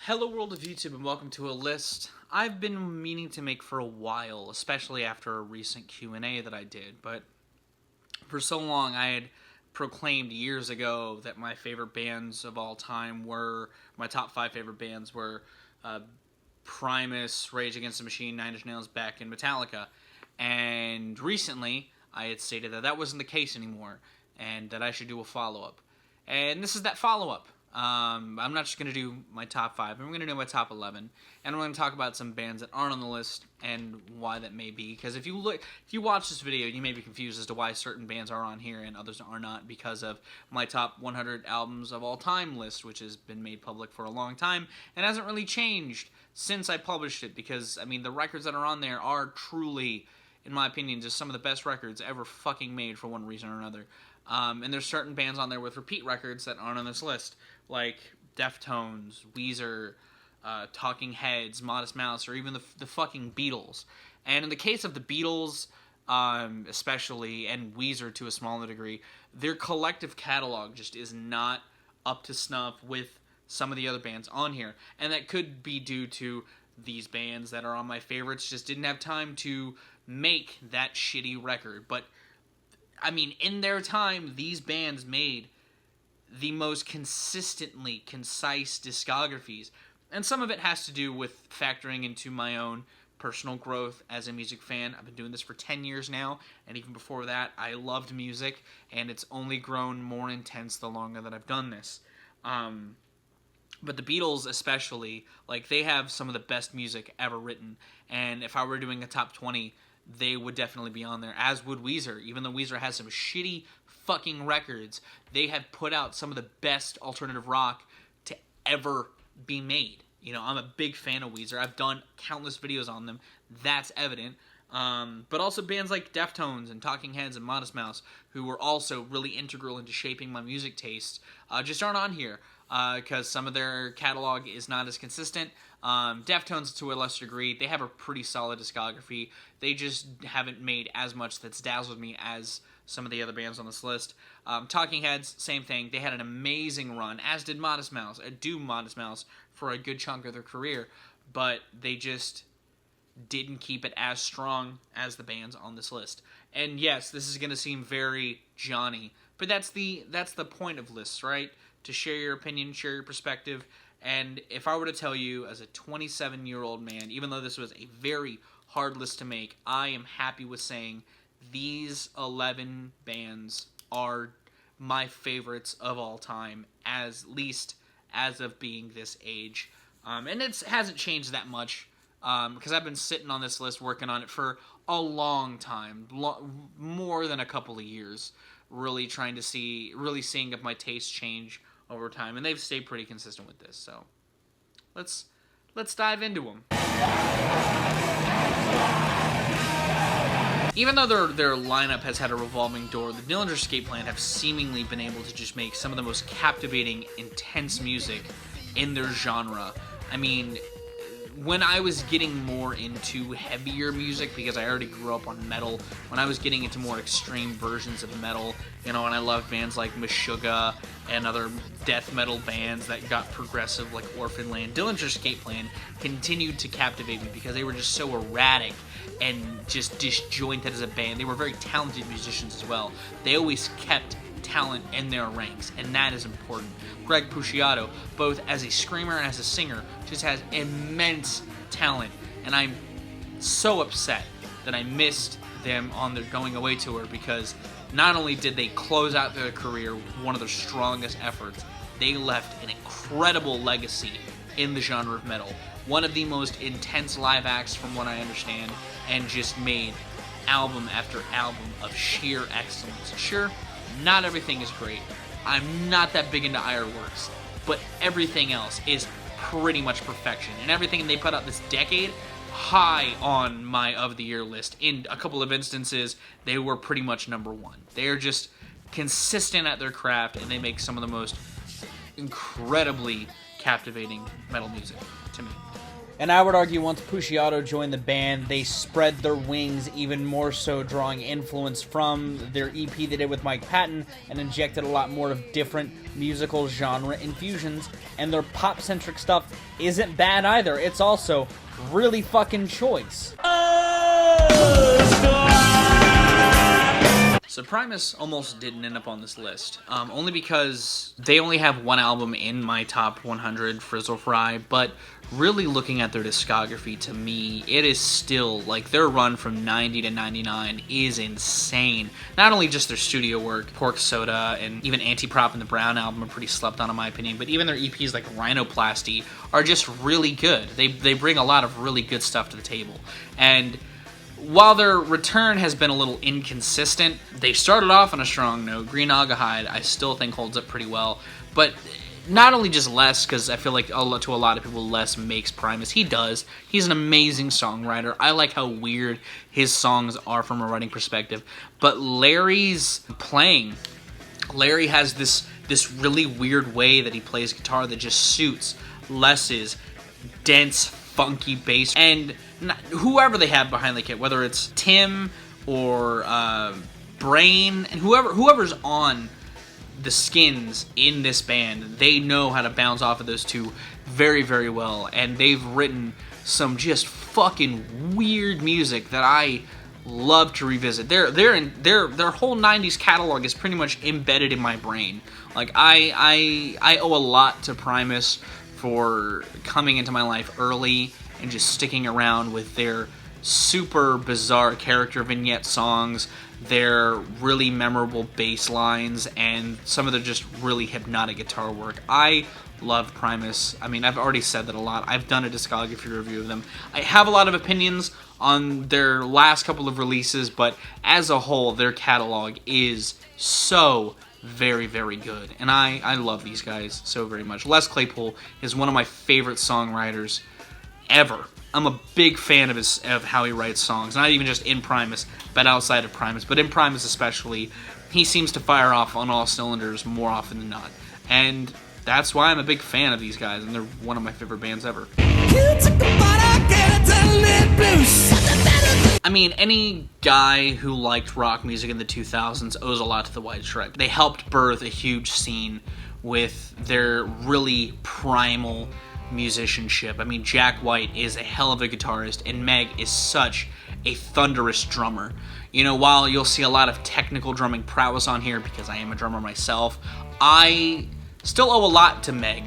Hello world of YouTube and welcome to a list I've been meaning to make for a while, especially after a recent Q&A that I did, but for so long I had proclaimed years ago that my favorite bands of all time were, my top 5 favorite bands were Primus, Rage Against the Machine, Nine Inch Nails, Beck, and Metallica. And recently I had stated that that wasn't the case anymore and that I should do a follow-up. And this is that follow-up. I'm not just going to do my top 5, I'm going to do my top 11, and I'm going to talk about some bands that aren't on the list and why that may be, because if you watch this video, you may be confused as to why certain bands are on here and others are not because of my top 100 albums of all time list, which has been made public for a long time and hasn't really changed since I published it, because, I mean, the records that are on there are truly, in my opinion, just some of the best records ever fucking made for one reason or another. And there's certain bands on there with repeat records that aren't on this list, like Deftones, Weezer, Talking Heads, Modest Mouse, or even the fucking Beatles. And in the case of the Beatles, especially, and Weezer to a smaller degree, their collective catalog just is not up to snuff with some of the other bands on here. And that could be due to these bands that are on my favorites just didn't have time to make that shitty record. But I mean, in their time, these bands made the most consistently concise discographies. And some of it has to do with factoring into my own personal growth as a music fan. I've been doing this for 10 years now, and even before that, I loved music, and it's only grown more intense the longer that I've done this. But the Beatles especially, like, they have some of the best music ever written, and if I were doing a top 20, they would definitely be on there, as would Weezer. Even though Weezer has some shitty fucking records, they have put out some of the best alternative rock to ever be made. You know, I'm a big fan of Weezer. I've done countless videos on them. That's evident. But also bands like Deftones and Talking Heads and Modest Mouse, who were also really integral into shaping my music tastes, just aren't on here because some of their catalog is not as consistent. Deftones, to a lesser degree, they have a pretty solid discography. They just haven't made as much that's dazzled me as some of the other bands on this list. Talking Heads, same thing. They had an amazing run, as did Modest Mouse, Modest Mouse for a good chunk of their career, but they just didn't keep it as strong as the bands on this list. And yes, this is going to seem very Johnny, but that's the point of lists, right? To share your opinion, share your perspective. And if I were to tell you as a 27-year-old man, even though this was a very hard list to make, I am happy with saying these 11 bands are my favorites of all time, at least as of being this age. And it hasn't changed that much, because I've been sitting on this list working on it for a long time, more than a couple of years, really seeing if my tastes change over time, and they've stayed pretty consistent with this. So let's dive into them. Even though their lineup has had a revolving door, the Dillinger Escape Plan have seemingly been able to just make some of the most captivating, intense music in their genre. I mean, when I was getting more into heavier music, because I already grew up on metal, when I was getting into more extreme versions of metal, you know, and I loved bands like Meshuggah and other death metal bands that got progressive like Orphan Land, Dillinger Escape Plan continued to captivate me because they were just so erratic and just disjointed as a band. They were very talented musicians as well. They always kept talent in their ranks, and that is important. Greg Puciato, both as a screamer and as a singer, just has immense talent, and I'm so upset that I missed them on their going away tour, because not only did they close out their career with one of their strongest efforts, they left an incredible legacy in the genre of metal. One of the most intense live acts from what I understand, and just made album after album of sheer excellence. Sure, not everything is great. I'm not that big into Ironworks, but everything else is pretty much perfection. And everything they put out this decade, high on my of the year list. In a couple of instances, they were pretty much number one. They are just consistent at their craft, and they make some of the most incredibly captivating metal music to me. And I would argue once Puciato joined the band, they spread their wings even more so, drawing influence from their EP they did with Mike Patton and injected a lot more of different musical genre infusions. And their pop-centric stuff isn't bad either. It's also really fucking choice. So Primus almost didn't end up on this list, only because they only have one album in my top 100, Frizzle Fry, but really looking at their discography, to me, it is still, like, their run from 90 to 99 is insane. Not only just their studio work, Pork Soda, and even Anti-Prop and the Brown album are pretty slept on in my opinion, but even their EPs like Rhinoplasty are just really good. They bring a lot of really good stuff to the table. And while their return has been a little inconsistent, they started off on a strong note. Green Algahide, I still think holds up pretty well, but not only just Les, because I feel like to a lot of people, Les makes Primus. He does. He's an amazing songwriter. I like how weird his songs are from a writing perspective, but Larry's playing. Larry has this really weird way that he plays guitar that just suits Les's dense, funky bass, and whoever they have behind the kit, whether it's Tim or Brain, and whoever's on the skins in this band, they know how to bounce off of those two very, very well, and they've written some just fucking weird music that I love to revisit. Their whole 90s catalog is pretty much embedded in my brain. Like, I owe a lot to Primus for coming into my life early and just sticking around with their super bizarre character vignette songs, their really memorable bass lines, and some of their just really hypnotic guitar work. I love Primus. I mean, I've already said that a lot. I've done a discography review of them. I have a lot of opinions on their last couple of releases, but as a whole, their catalog is so very, very good. And I love these guys so very much. Les Claypool is one of my favorite songwriters ever. I'm a big fan of how he writes songs, not even just in Primus, but outside of Primus. But in Primus especially, he seems to fire off on all cylinders more often than not. And that's why I'm a big fan of these guys, and they're one of my favorite bands ever. I mean, any guy who liked rock music in the 2000s owes a lot to the White Stripes. They helped birth a huge scene with their really primal musicianship. I mean, Jack White is a hell of a guitarist, and Meg is such a thunderous drummer. You know, while you'll see a lot of technical drumming prowess on here, because I am a drummer myself, I still owe a lot to Meg.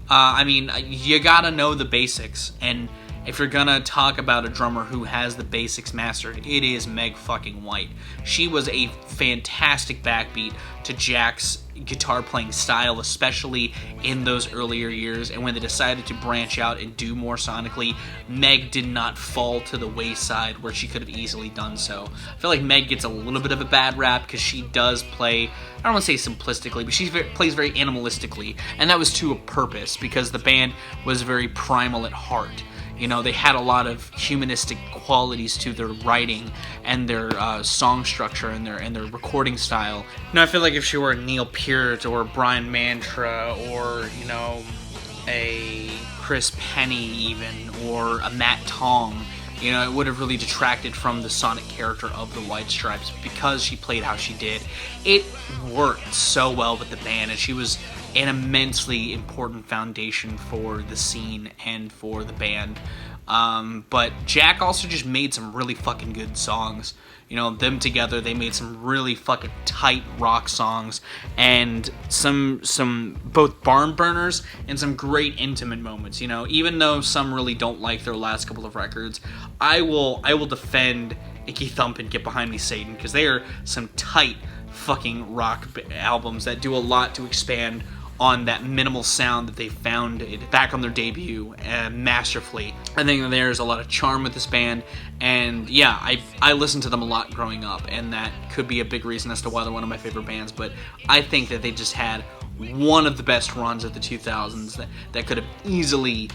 I mean, you gotta know the basics, and if you're gonna talk about a drummer who has the basics mastered, it is Meg fucking White. She was a fantastic backbeat to Jack's guitar playing style, especially in those earlier years, and when they decided to branch out and do more sonically, Meg did not fall to the wayside where she could have easily done so. I feel like Meg gets a little bit of a bad rap because she does play, I don't want to say simplistically, but she plays very animalistically, and that was to a purpose because the band was very primal at heart. You know, they had a lot of humanistic qualities to their writing and their song structure and their recording style. You know, I feel like if she were Neil Peart or Brian Mantra or, you know, a Chris Penny even, or a Matt Tong, you know, it would have really detracted from the sonic character of the White Stripes because she played how she did. It worked so well with the band, and she was an immensely important foundation for the scene and for the band. But Jack also just made some really fucking good songs. You know, them together, they made some really fucking tight rock songs and some both barn burners and some great intimate moments. You know, even though some really don't like their last couple of records, I will defend Icky Thump and Get Behind Me Satan, because they are some tight fucking rock albums that do a lot to expand on that minimal sound that they founded back on their debut masterfully. I think that there's a lot of charm with this band, and yeah, I listened to them a lot growing up, and that could be a big reason as to why they're one of my favorite bands, but I think that they just had one of the best runs of the 2000s that could have easily,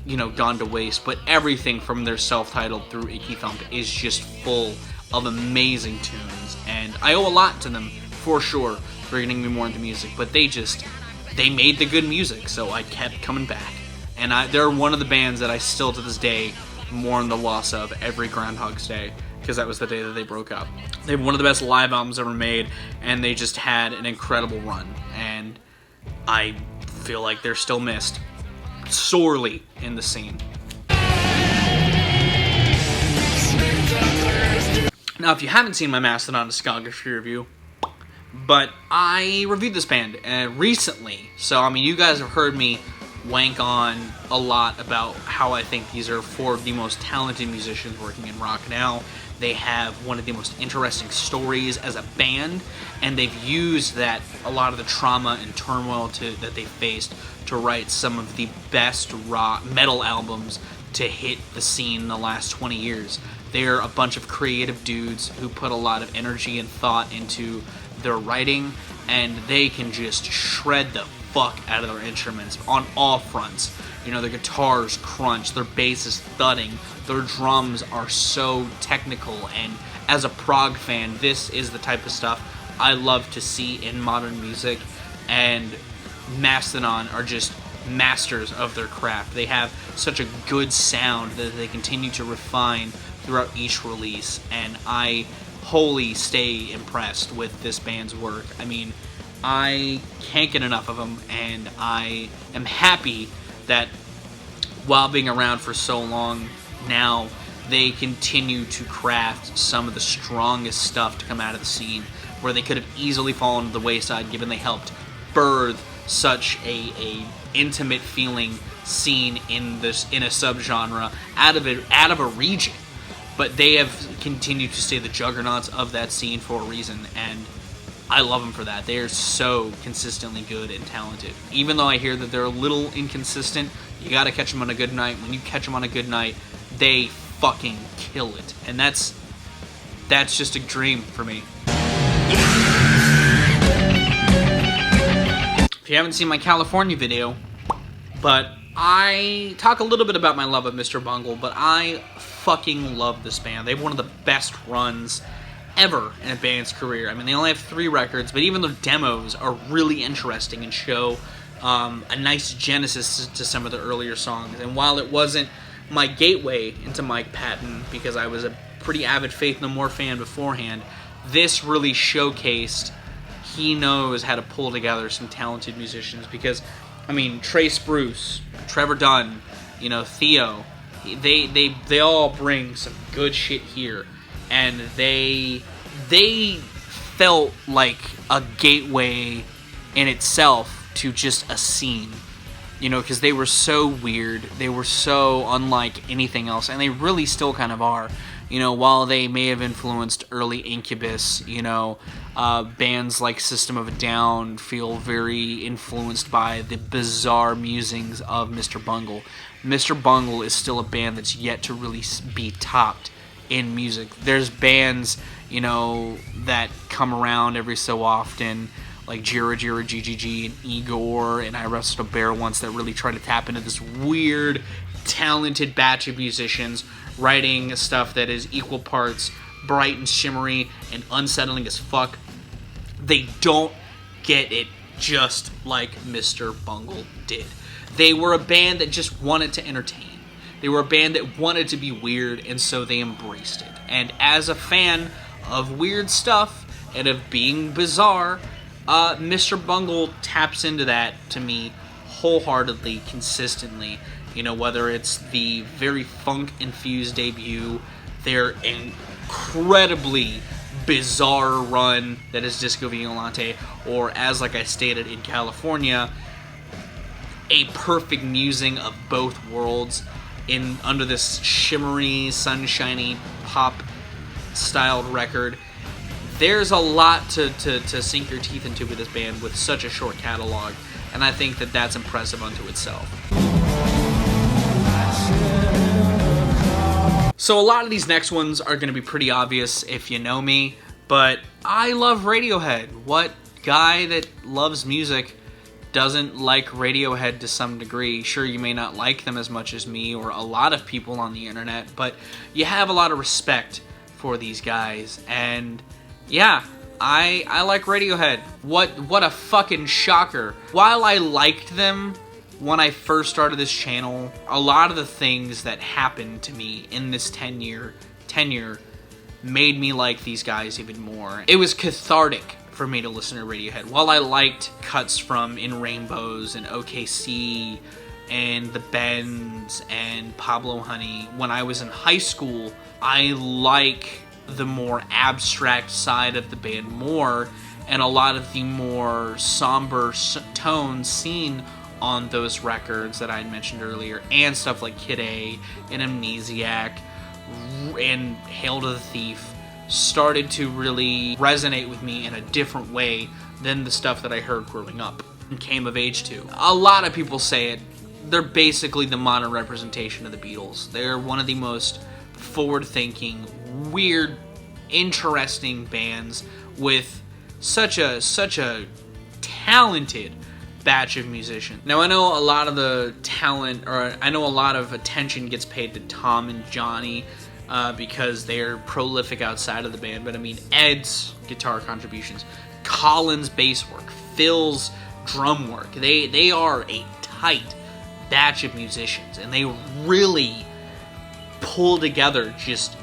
you know, gone to waste. But everything from their self-titled through Icky Thump is just full of amazing tunes, and I owe a lot to them for sure for getting me more into music, but they made the good music, so I kept coming back. And they're one of the bands that I still to this day mourn the loss of every Groundhog's Day, because that was the day that they broke up. They have one of the best live albums ever made, and they just had an incredible run. And I feel like they're still missed sorely in the scene. Now, if you haven't seen my Mastodon discography review, but I reviewed this band recently, so I mean, you guys have heard me wank on a lot about how I think these are four of the most talented musicians working in rock now. They have one of the most interesting stories as a band, and they've used that, a lot of the trauma and turmoil that they faced, to write some of the best rock metal albums to hit the scene in the last 20 years. They're a bunch of creative dudes who put a lot of energy and thought into their writing, and they can just shred the fuck out of their instruments on all fronts. You know, their guitars crunch, their bass is thudding, their drums are so technical, and as a prog fan, this is the type of stuff I love to see in modern music, and Mastodon are just masters of their craft. They have such a good sound that they continue to refine throughout each release, and I wholly stay impressed with this band's work. I mean, I can't get enough of them, and I am happy that while being around for so long now, they continue to craft some of the strongest stuff to come out of the scene, where they could have easily fallen to the wayside given they helped birth such a intimate feeling scene in a subgenre out of a region. But they have continued to stay the juggernauts of that scene for a reason, and I love them for that. They are so consistently good and talented. Even though I hear that they're a little inconsistent, you gotta catch them on a good night. When you catch them on a good night, they fucking kill it. And that's just a dream for me. If you haven't seen my California video, but I talk a little bit about my love of Mr. Bungle, but I fucking love this band. They have one of the best runs ever in a band's career. I mean, they only have 3 records, but even their demos are really interesting and show a nice genesis to some of the earlier songs. And while it wasn't my gateway into Mike Patton, because I was a pretty avid Faith No More fan beforehand, this really showcased he knows how to pull together some talented musicians. Because, I mean, Trace Bruce, Trevor Dunn, you know, Theo, they all bring some good shit here, and they felt like a gateway in itself to just a scene, you know, because they were so weird, they were so unlike anything else, and they really still kind of are. You know, while they may have influenced early Incubus, you know, bands like System of a Down feel very influenced by the bizarre musings of Mr. Bungle. Mr. Bungle is still a band that's yet to really be topped in music. There's bands, you know, that come around every so often, like Jira Jira GGG and Igor and I Wrestled a Bear Once, that really try to tap into this weird, talented batch of musicians writing stuff that is equal parts bright and shimmery and unsettling as fuck. They don't get it just like Mr. Bungle did. They were a band that just wanted to entertain. They were a band that wanted to be weird, and so they embraced it. And as a fan of weird stuff and of being bizarre, Mr. Bungle taps into that to me wholeheartedly, consistently. You know, whether it's the very funk-infused debut, their incredibly bizarre run that is Disco Violante, or as like I stated in California, a perfect musing of both worlds under this shimmery, sunshiny, pop-styled record. There's a lot to sink your teeth into with this band with such a short catalog, and I think that that's impressive unto itself. So a lot of these next ones are going to be pretty obvious if you know me, but I love Radiohead. What guy that loves music doesn't like Radiohead to some degree? Sure, you may not like them as much as me or a lot of people on the internet, but you have a lot of respect for these guys, and yeah, I like Radiohead. What a fucking shocker. While I liked them when I first started this channel, a lot of the things that happened to me in this tenure made me like these guys even more. It was cathartic for me to listen to Radiohead. While I liked cuts from In Rainbows and OKC and The Bends and Pablo Honey, when I was in high school, I like the more abstract side of the band more, and a lot of the more somber tones seen on those records that I had mentioned earlier, and stuff like Kid A and Amnesiac and Hail to the Thief started to really resonate with me in a different way than the stuff that I heard growing up and came of age to. A lot of people say it, they're basically the modern representation of the Beatles. They're one of the most forward-thinking, weird, interesting bands with such a talented batch of musicians. Now, I know a lot of the talent, or I know a lot of attention gets paid to Tom and Johnny because they're prolific outside of the band, but I mean, Ed's guitar contributions, Colin's bass work, Phil's drum work, they are a tight batch of musicians, and they really pull together just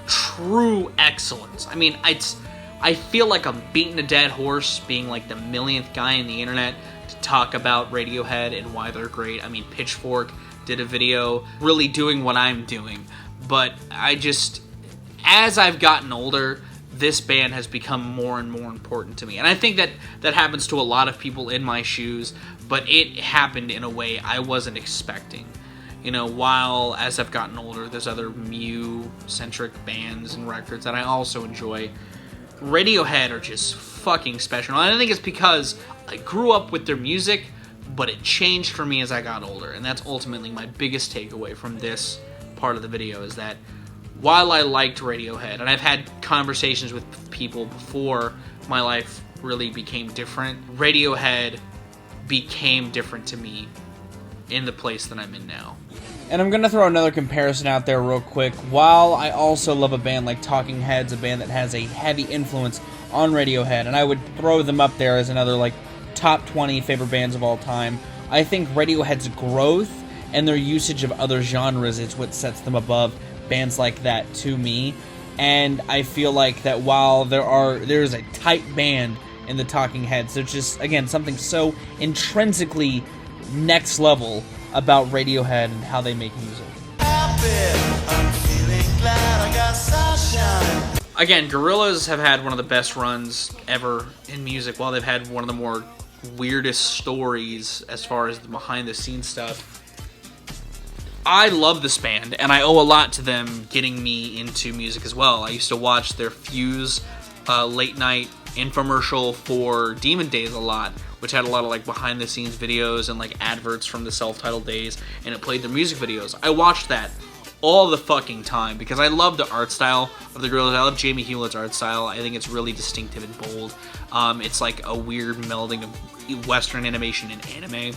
true excellence. I mean, I feel like I'm beating a dead horse being like the millionth guy in the internet to talk about Radiohead and why they're great. I mean, Pitchfork did a video really doing what I'm doing, but as I've gotten older, this band has become more and more important to me. And I think that happens to a lot of people in my shoes, but it happened in a way I wasn't expecting. You know, while as I've gotten older, there's other Mew-centric bands and records that I also enjoy. Radiohead are just fucking special. And I think it's because I grew up with their music, but it changed for me as I got older. And that's ultimately my biggest takeaway from this part of the video, is that while I liked Radiohead, and I've had conversations with people before my life really became different, Radiohead became different to me in the place that I'm in now. And I'm going to throw another comparison out there real quick. While I also love a band like Talking Heads, a band that has a heavy influence on Radiohead, and I would throw them up there as another like top 20 favorite bands of all time, I think Radiohead's growth and their usage of other genres is what sets them above bands like that to me. And I feel like that while there's a tight band in the Talking Heads, there's just, again, something so intrinsically next level about Radiohead and how they make music. Again, Gorillaz have had one of the best runs ever in music, while they've had one of the more weirdest stories as far as the behind-the-scenes stuff. I love this band, and I owe a lot to them getting me into music as well. I used to watch their Fuse late-night infomercial for Demon Days a lot, which had a lot of like behind-the-scenes videos and like adverts from the self-titled days, and it played their music videos. I watched that all the fucking time because I love the art style of the Gorillaz. I love Jamie Hewlett's art style. I think it's really distinctive and bold. It's like a weird melding of Western animation and anime,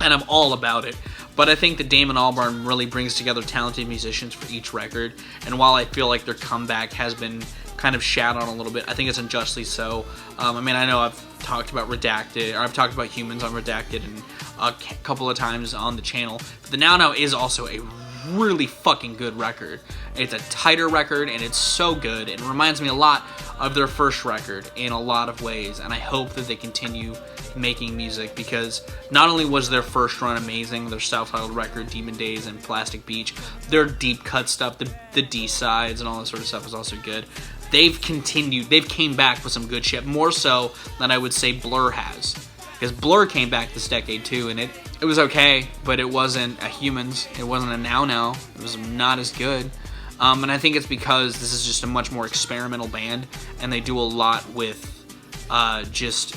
and I'm all about it. But I think that Damon Albarn really brings together talented musicians for each record, and while I feel like their comeback has been kind of shat on a little bit, I think it's unjustly so. I mean, I know I've talked about Redacted, or I've talked about Humans on Redacted and a couple of times on the channel, but the Now Now is also a really fucking good record. It's a tighter record, and it's so good. It reminds me a lot of their first record in a lot of ways, and I hope that they continue making music, because not only was their first run amazing, their self-titled record, Demon Days and Plastic Beach, their deep cut stuff, the D-sides and all that sort of stuff is also good. They've came back with some good shit, more so than I would say Blur has. Because Blur came back this decade too, and it was okay, but it wasn't a Humans, it wasn't a Now Now, it was not as good. And I think it's because this is just a much more experimental band, and they do a lot with just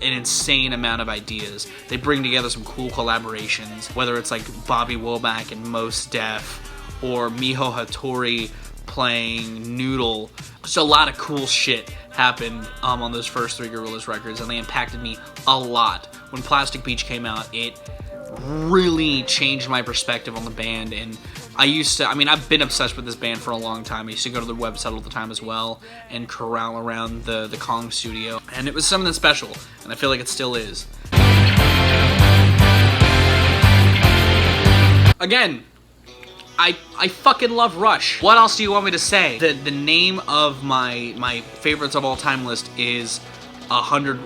an insane amount of ideas. They bring together some cool collaborations, whether it's like Bobby Womack and Mos Def, or Miho Hattori playing Noodle. Just a lot of cool shit happened on those first three Gorillaz records, and they impacted me a lot. When Plastic Beach came out, it really changed my perspective on the band, and I've been obsessed with this band for a long time. I used to go to their website all the time as well and corral around the Kong studio, and it was something special, and I feel like it still is. again, I fucking love Rush. What else do you want me to say? The name of my favorites of all time list is 100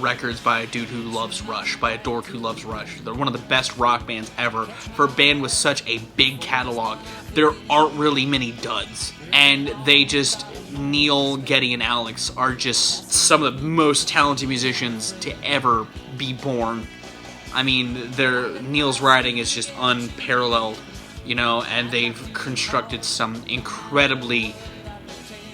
records by a dude who loves Rush, by a dork who loves Rush. They're one of the best rock bands ever. For a band with such a big catalog, there aren't really many duds. And they just, Neil, Geddy, and Alex are just some of the most talented musicians to ever be born. I mean, Neil's writing is just unparalleled, you know, and they've constructed some incredibly,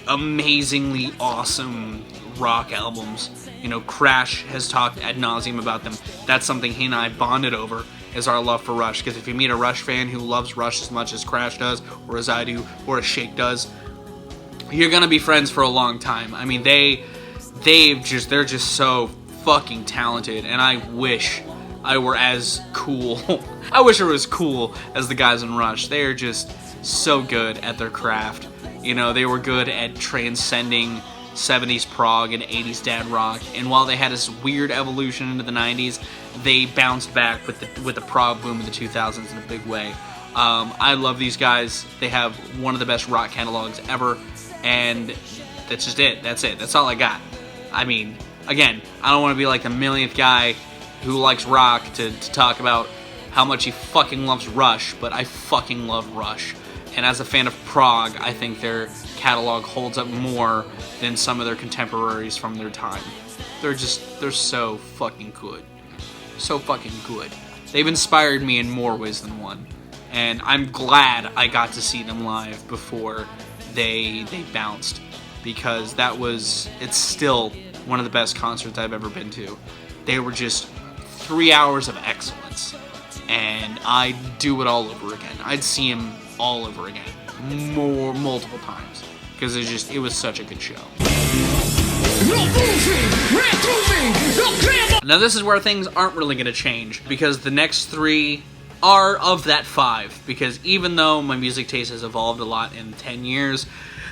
amazingly awesome rock albums. You know, Crash has talked ad nauseum about them. That's something he and I bonded over, is our love for Rush. Because if you meet a Rush fan who loves Rush as much as Crash does, or as I do, or as Shake does, you're gonna be friends for a long time. I mean, they're just so fucking talented, and I wish I were as cool. I wish I were as cool as the guys in Rush. They are just so good at their craft. You know, they were good at transcending 70s prog and 80s dad rock, and while they had this weird evolution into the 90s, they bounced back with the prog boom in the 2000s in a big way. I love these guys. They have one of the best rock catalogs ever, and that's just it. That's it. That's all I got. I mean, again, I don't want to be like the millionth guy who likes rock to talk about how much he fucking loves Rush, but I fucking love Rush. And as a fan of prog, I think their catalog holds up more than some of their contemporaries from their time. They're so fucking good. So fucking good. They've inspired me in more ways than one. And I'm glad I got to see them live before they bounced. Because it's still one of the best concerts I've ever been to. They were just 3 hours of excellence. And I'd do it all over again. I'd see him all over again. Multiple times. Because it was such a good show. Now this is where things aren't really going to change, because the next three are of that five. Because even though my music taste has evolved a lot in 10 years,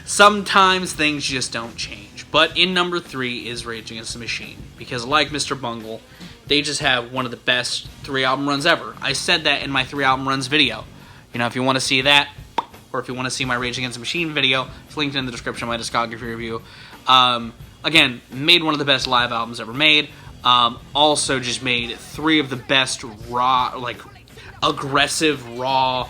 sometimes things just don't change. But in number 3 is Rage Against the Machine. Because like Mr. Bungle, they just have one of the best 3 album runs ever. I said that in my 3 album runs video. You know, if you want to see that, or if you want to see my Rage Against the Machine video, it's linked in the description of my discography review. Again, made one of the best live albums ever made. Also just made 3 of the best raw, like, aggressive, raw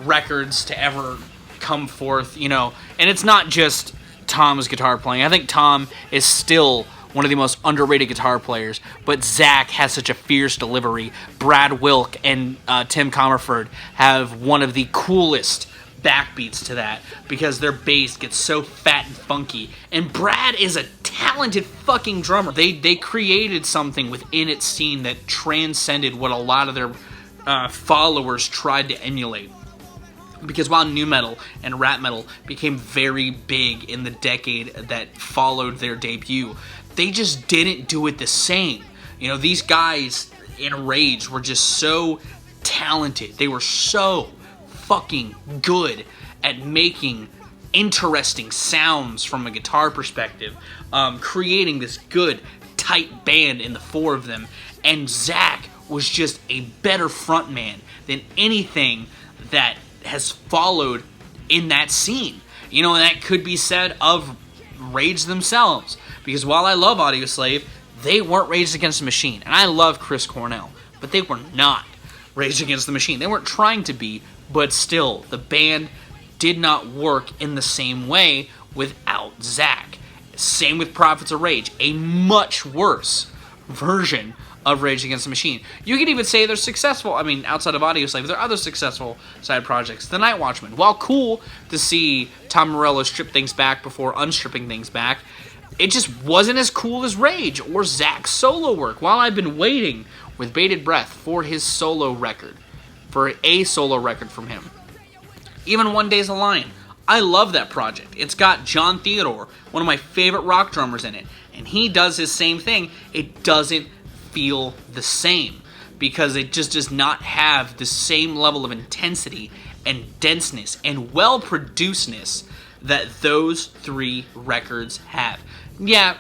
records to ever come forth, you know. And it's not just Tom's guitar playing. I think Tom is still one of the most underrated guitar players, but Zach has such a fierce delivery. Brad Wilk and Tim Comerford have one of the coolest backbeats to that, because their bass gets so fat and funky, and Brad is a talented fucking drummer. They created something within its scene that transcended what a lot of their followers tried to emulate. Because while nu metal and rap metal became very big in the decade that followed their debut, they just didn't do it the same. You know, these guys in Rage were just so talented. They were so fucking good at making interesting sounds from a guitar perspective, creating this good, tight band in the 4 of them. And Zach was just a better frontman than anything that has followed in that scene. You know, and that could be said of Rage themselves. Because while I love Audioslave, they weren't Rage Against the Machine. And I love Chris Cornell, but they were not Rage Against the Machine. They weren't trying to be, but still, the band did not work in the same way without Zach. Same with Prophets of Rage, a much worse version of Rage Against the Machine. You could even say they're successful. I mean, outside of Audioslave, there are other successful side projects. The Night Watchman, while cool to see Tom Morello strip things back before unstripping things back, it just wasn't as cool as Rage or Zach's solo work. While I've been waiting with bated breath for his solo record, for a solo record from him. Even One Day's a Lion. I love that project. It's got John Theodore, one of my favorite rock drummers, in it. And he does his same thing. It doesn't feel the same, because it just does not have the same level of intensity and denseness and well-producedness that those 3 records have. Yeah,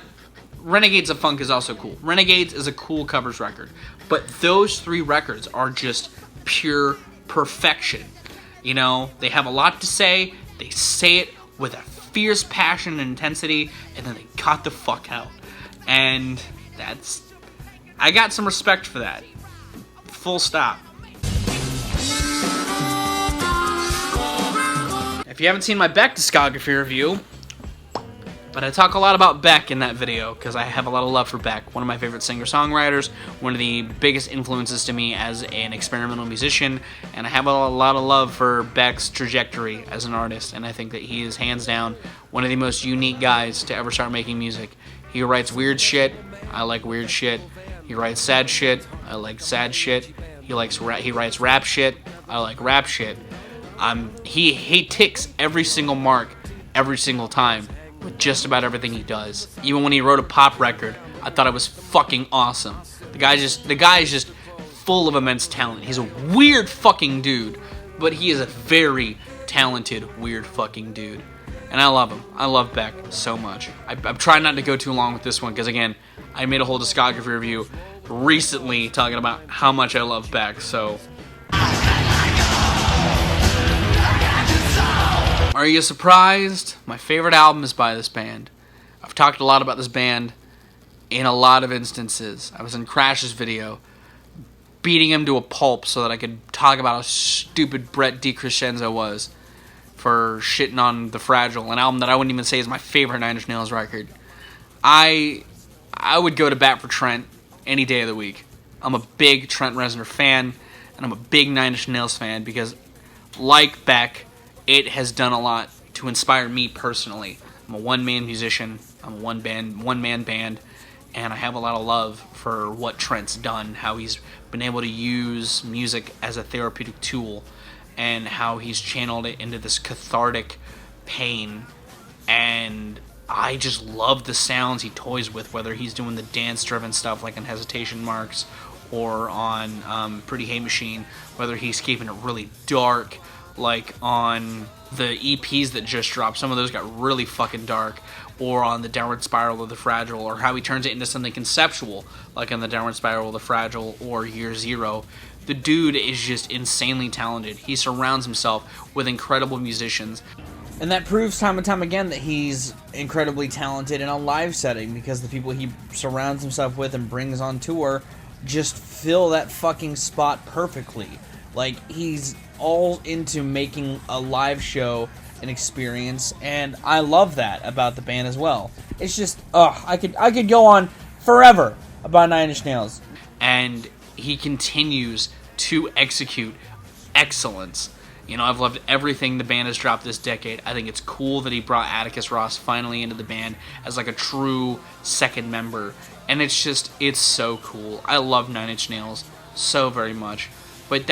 Renegades of Funk is also cool. Renegades is a cool covers record. But those 3 records are just pure perfection. You know, they have a lot to say, they say it with a fierce passion and intensity, and then they cut the fuck out. And I got some respect for that. Full stop. If you haven't seen my Beck discography review, but I talk a lot about Beck in that video because I have a lot of love for Beck, one of my favorite singer-songwriters, one of the biggest influences to me as an experimental musician, and I have a lot of love for Beck's trajectory as an artist, and I think that he is hands down one of the most unique guys to ever start making music. He writes weird shit, I like weird shit. He writes sad shit, I like sad shit. He writes rap shit, I like rap shit. He ticks every single mark every single time with just about everything he does. Even when he wrote a pop record, I thought it was fucking awesome. The guy is just full of immense talent. He's a weird fucking dude, but he is a very talented, weird fucking dude. And I love him. I love Beck so much. I'm trying not to go too long with this one because, again, I made a whole discography review recently talking about how much I love Beck, so... Are you surprised? My favorite album is by this band. I've talked a lot about this band in a lot of instances. I was in Crash's video, beating him to a pulp so that I could talk about how stupid Brett DiCrescenzo was for shitting on The Fragile, an album that I wouldn't even say is my favorite Nine Inch Nails record. I would go to bat for Trent any day of the week. I'm a big Trent Reznor fan, and I'm a big Nine Inch Nails fan because, like Beck, it has done a lot to inspire me personally. I'm a one-man musician, I'm a one-man band, and I have a lot of love for what Trent's done, how he's been able to use music as a therapeutic tool, and how he's channeled it into this cathartic pain. And I just love the sounds he toys with, whether he's doing the dance-driven stuff like on Hesitation Marks or on Pretty Hate Machine, whether he's keeping it really dark, like on the EPs that just dropped. Some of those got really fucking dark, or on the Downward Spiral of the Fragile, or how he turns it into something conceptual, like on the Downward Spiral of the Fragile or Year Zero. The dude is just insanely talented. He surrounds himself with incredible musicians. And that proves time and time again that he's incredibly talented in a live setting, because the people he surrounds himself with and brings on tour just fill that fucking spot perfectly. Like, he's all into making a live show an experience, and I love that about the band as well. It's just, I could go on forever about Nine Inch Nails. And he continues to execute excellence. You know, I've loved everything the band has dropped this decade. I think it's cool that he brought Atticus Ross finally into the band as like a true second member. And it's so cool. I love Nine Inch Nails so very much. But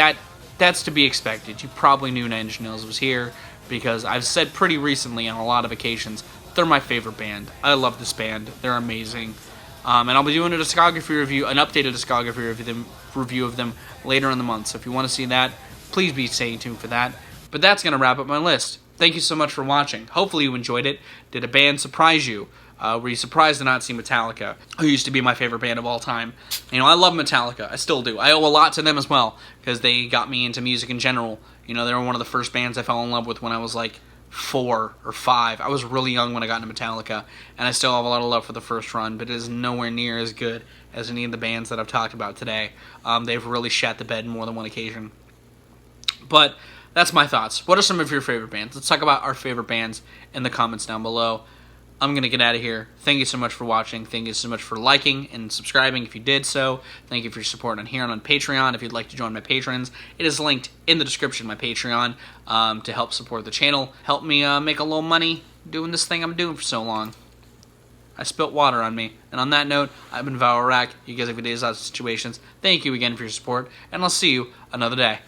that's to be expected. You probably knew Nine Inch Nails was here because I've said pretty recently on a lot of occasions, they're my favorite band. I love this band. They're amazing. And I'll be doing a discography review, an updated discography review of them later in the month. So if you want to see that, please be staying tuned for that. But that's going to wrap up my list. Thank you so much for watching. Hopefully you enjoyed it. Did a band surprise you? Were you surprised to not see Metallica, who used to be my favorite band of all time? You know, I love Metallica. I still do. I owe a lot to them as well, because they got me into music in general. You know, they were one of the first bands I fell in love with when I was like 4 or 5. I was really young when I got into Metallica, and I still have a lot of love for the first run, but it is nowhere near as good as any of the bands that I've talked about today. They've really shat the bed on more than one occasion. But that's my thoughts. What are some of your favorite bands? Let's talk about our favorite bands in the comments down below. I'm going to get out of here. Thank you so much for watching. Thank you so much for liking and subscribing if you did so. Thank you for your support on here and on Patreon. If you'd like to join my patrons, it is linked in the description, my Patreon, to help support the channel. Help me make a little money doing this thing I'm doing for so long. I spilt water on me. And on that note, I've been Valorak. You guys have good days, lots of situations. Thank you again for your support, and I'll see you another day.